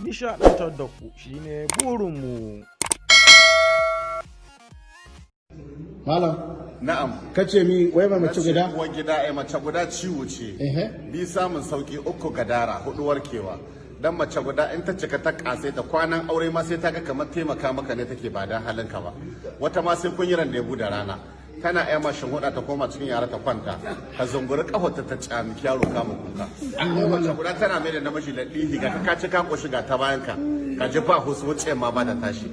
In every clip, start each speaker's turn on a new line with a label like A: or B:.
A: nishaɗantar da ku shine burinmu.
B: Malam.
C: Na'am.
B: Kace mi wai mai mace guda?
C: Uwar gida ai mace guda ciwo ce. Bi samun sauki 3 gadara 4 warkewa. Dan mace guda in ta cika ta kasai ta kwanan aure ma sai ta ga kamar taimaka maka ne take ba dan halinka ba. Wata ma sai kun yi randebu da rana. Tana ai mashin huda ta koma cikin yara ta kwanta. Ka zunguri kafarta ta camiki yaro kama kuka. Mace guda tana mai da namiji ladihi ga ka ci ka koshi ga ta bayan ka. Ka ji ba husu wuce ma ba ta tashi.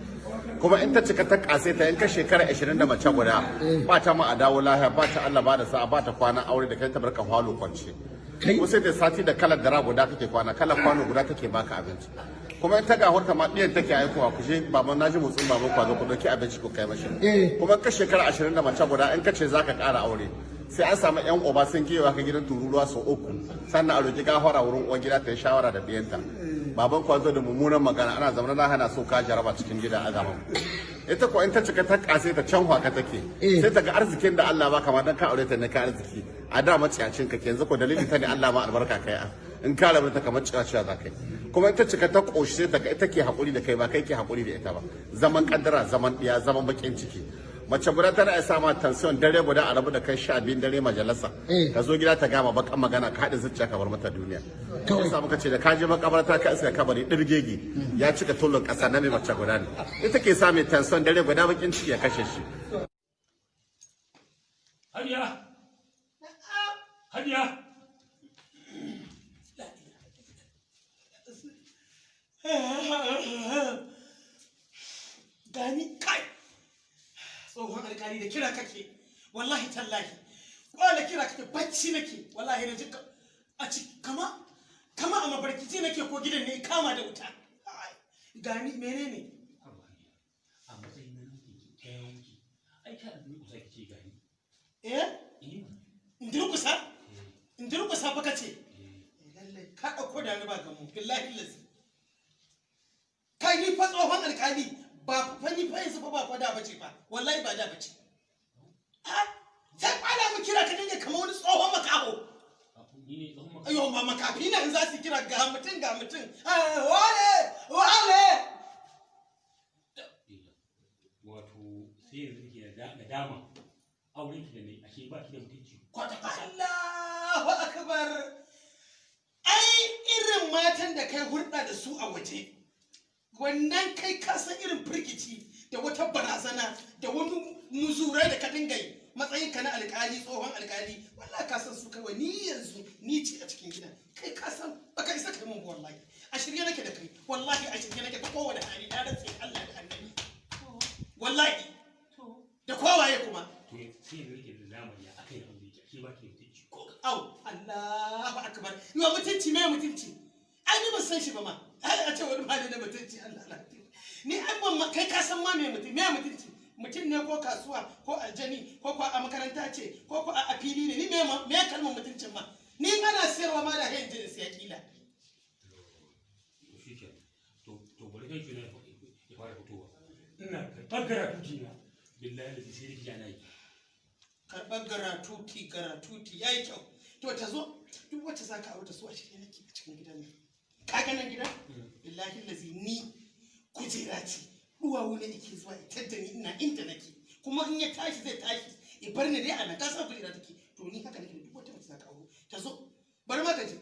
C: Kuma in ta cika ta kase ta in ka shekara 20 da mace guda ba ta ma a dawo lahiya ba ta Allah ba da sa'a ba ta kwana aure da kai ta barka halo kwance ko sai da sati da kalar dara guda kake kwana kalar kwano guda take baka abinci kuma in ta ga horta ma diyan take aikowa ku je baban naji motsin baban kwazo ku dauki abinci ku kai mashi kuma ka shekara 20 da mace guda in ka ce zaka ƙara aure sai an samu yan uba sun kewa ka gidan tururuwa sau 3 sannan a roki gafara wurin uwar gida ta yi shawara da diyanta baban kwazo da mummunan magana ana zama na hana so ka jaraba cikin gida a gaban ita ko in ta cika ta kase ta can haka take sai ta ga arzikin da Allah ba kamar dan ka aure ta ne ka arziki a da maciyacin ka yanzu ko dalili ta ne Allah ma albarka kai in ka rabu ta kamar ciyaciya za kai kuma in ta cika ta koshi sai ta ga ita ke hakuri da kai ba kai ke hakuri da ita ba zaman kaddara zaman diya zaman bakin ciki mace guda tana iya sama tension dare guda a rabu da kai 12 dare majalisa ka zo gida ta gama bakan magana ka haɗa zuciya ka bar mata duniya kawai sa muka ce da ka je makabarta ka iska kabari dirgegi ya cika tullun ƙasa na mai mace guda ne ita ke sa mai tension dare guda bakin ciki ya kashe shi
D: Hajiya gani kai tsohon alkali da kira kake wallahi tallahi wala kira kake bacci nake wallahi na jika a ci kama a mabarkici nake ko gidan ne kama da wuta gani menene
E: a matsayin na nufi kayanki ai ka da durkusa kice gani
D: in durkusa fa kace lalle ka dauko da ni ba gamu billahi lazi kai ni fa tsohon alkali ba fa ni fa yanzu fa ba da bace fa wallahi ba da bace sai kwala mu kira ka dinga kamar wani tsohon makaho ayo ma makafi na in za su kira ga mutun wale
E: wato sai yanzu ke da dama auren ki da ne ashe ba ki da mutunci
D: kwata Allahu akbar ai irin matan da kai hurda da su a waje wannan kai ka san irin firgici da wata barazana da wani muzurai da ka dinga yi matsayin ka na alkali tsohon alkali wallahi ka san su kawai ni yanzu ni ce a cikin gidan kai ka san baka isa kai mun wallahi a shirye nake da kai wallahi a shirye nake ta kowane hali na rantsi Allah da annabi wallahi da kowaye kuma
E: to sai yanzu ke da zamani ya akai aure ki ashe ba ki mutunci ko
D: au Allahu akbar yo mutunci me mutunci ai ni ban san shi ba ma ai a ce wani mali na mutunci Allah ni an ban kai ka san ma me mutunci mutum ne ko kasuwa ko aljani ko a makaranta ce ko a fili ne ni me kalmar mutuncin ma ni ana sayarwa ma da hayin jin sai kila
E: to bari kai kina ya fara fitowa ina karɓar garatuti na billahi da sai riki yana yi
D: karɓar garatuti yayi kyau to ta zo duk wacce zaka aure ta so a shirye nake a cikin gidan nan ka ga nan gidan billahi lazi ni kujera ce duwawu ne yake zuwa ita da ni ina inda nake kuma in ya tashi zai tashi ya bar ni dai a nan ka san kujera take to ni haka nake duk wata mace zaka aure ta zo bari ma ta ji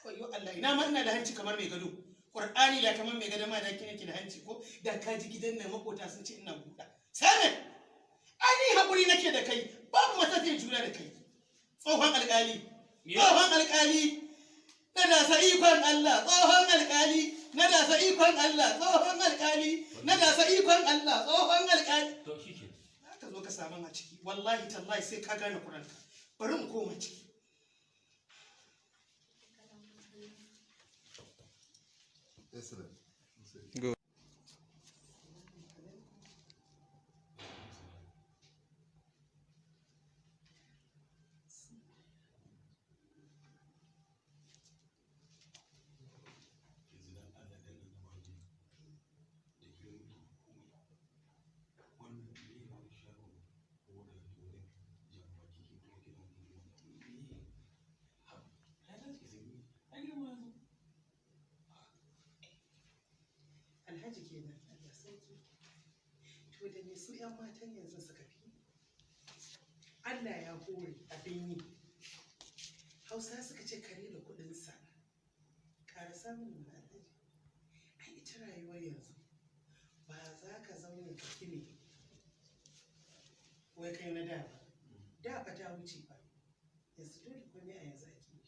D: ayyo Allah ina ma ina da hanci kamar mai gado Qur'ani da kamar mai gado ma da nake da hanci ko da ka ji gidan nan makota sun ce ina buɗa sai ne ani hakuri nake da kai babu mata zai juna da kai tsohon alƙali na da sa ikon Allah tsohon alƙali na da sa ikon Allah tsohon alƙali na da sa ikon Allah tsohon alƙali
E: to shike
D: ka zo ka samu a ciki wallahi tallahi sai ka gane kuranka bari mu koma ciki alhaji kenan Allah sarki. To da me su 'yan matan yanzu suka fi? Allah ya hore abin yi. Hausa suka ce kare da kuɗinsa. Ƙara samun mana alhaji. Ai ita rayuwar yanzu ba za ka zaune ka kime wai kai na da ba. Da ba ta wuce ba. Yanzu dole komai a yanzu ake yi.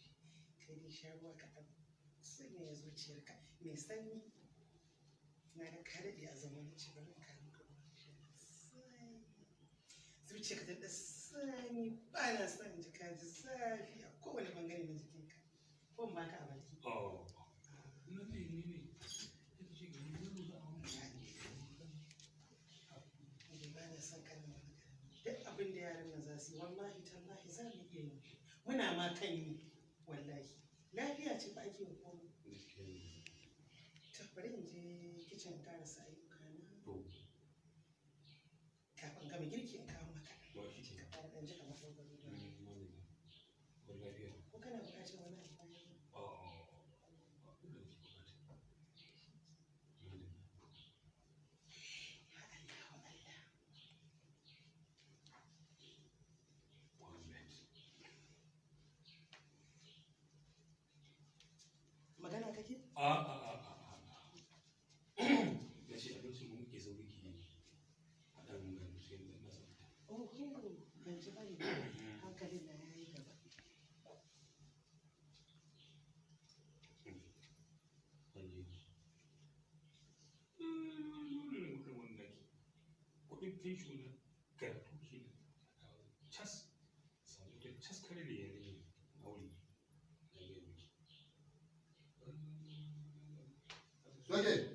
D: Kai dai sha ruwa kaɗan. Sanya ya zuciyarka mai sanyi. Na ga ka daɗe a zaman da ce bari in kawo maka ruwa. Zuciyarka ta da sanyi ba na son ji ka ji zafi a kowane bangare na jikinka. Ko in baka a baki. Ba na son kana magana. Duk abin da yaran nan za su yi wallahi tallahi za mu iya yin shi. Muna ma kan yi wallahi. Lafiya ce ba ake yin komai. Bari in je kicin karasa ayyuka na. Kafin gama girki in kawo maka. Ka fara ɗan jika maɗogaro da. Ko kana buƙatar wani abu bayan? Magana kake?
E: Ya ce abincin mu muke sauri ki haɗa mun gani sai da na sauta.
D: Oh, ban ji bane. Hankalin na ya yi gaba.
E: Kuɗin fensho na karatu ke da cas sami da cas kare da yanayi aure na gaya miki.
C: Soke.